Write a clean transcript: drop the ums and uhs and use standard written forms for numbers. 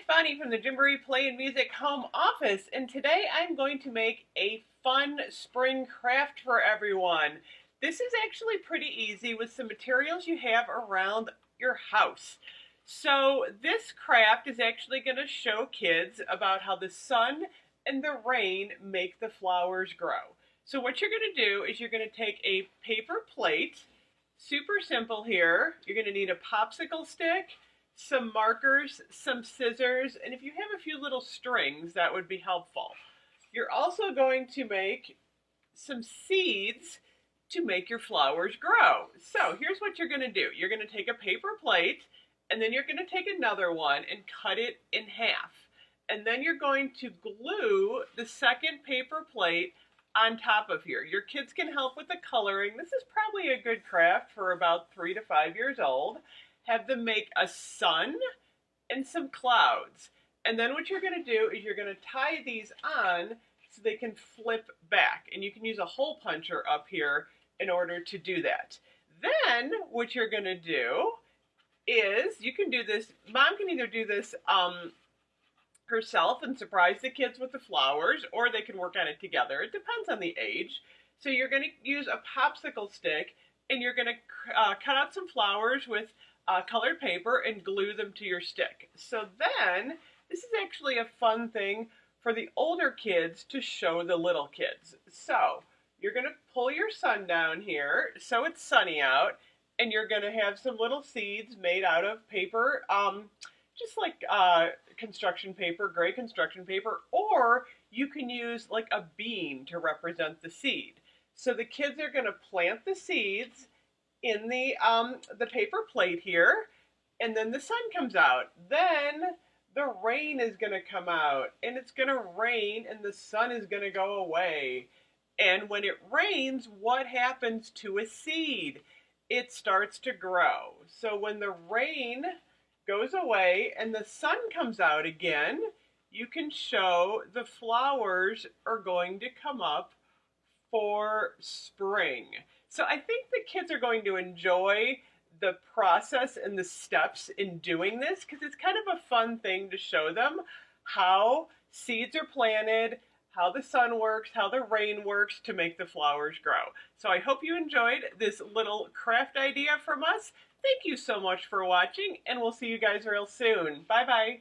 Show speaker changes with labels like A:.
A: Bonnie from the Gymboree Play and Music Home Office, and today I'm going to make a fun spring craft for everyone. This is actually pretty easy with some materials you have around your house. So this craft is actually going to show kids about how the sun and the rain make the flowers grow. So what you're going to do is you're going to take a paper plate, super simple here. You're going to need a popsicle stick, some markers, some scissors, and if you have a few little strings, that would be helpful. You're also going to make some seeds to make your flowers grow. So here's what you're going to do. You're going to take a paper plate, and then you're going to take another one and cut it in half. And then you're going to glue the second paper plate on top of here. Your kids can help with the coloring. This is probably a good craft for about 3 to 5 years old. Have them make a sun and some clouds. And then what you're going to do is you're going to tie these on so they can flip back. And you can use a hole puncher up here in order to do that. Then what you're going to do is you can do this. Mom can either do this herself and surprise the kids with the flowers, or they can work on it together. It depends on the age. So you're going to use a popsicle stick, and you're going to cut out some flowers with colored paper and glue them to your stick. So then, this is actually a fun thing for the older kids to show the little kids. So, you're going to pull your sun down here so it's sunny out, and you're going to have some little seeds made out of paper, just like construction paper, gray construction paper, or you can use like a bean to represent the seed. So the kids are going to plant the seeds in the paper plate here, and then the sun comes out. Then the rain is going to come out, and it's going to rain, and the sun is going to go away. And when it rains, what happens to a seed? It starts to grow. So when the rain goes away and the sun comes out again, you can show the flowers are going to come up for spring. So I think the kids are going to enjoy the process and the steps in doing this, because it's kind of a fun thing to show them how seeds are planted, how the sun works, how the rain works to make the flowers grow. So I hope you enjoyed this little craft idea from us. Thank you so much for watching, and we'll see you guys real soon. Bye-bye.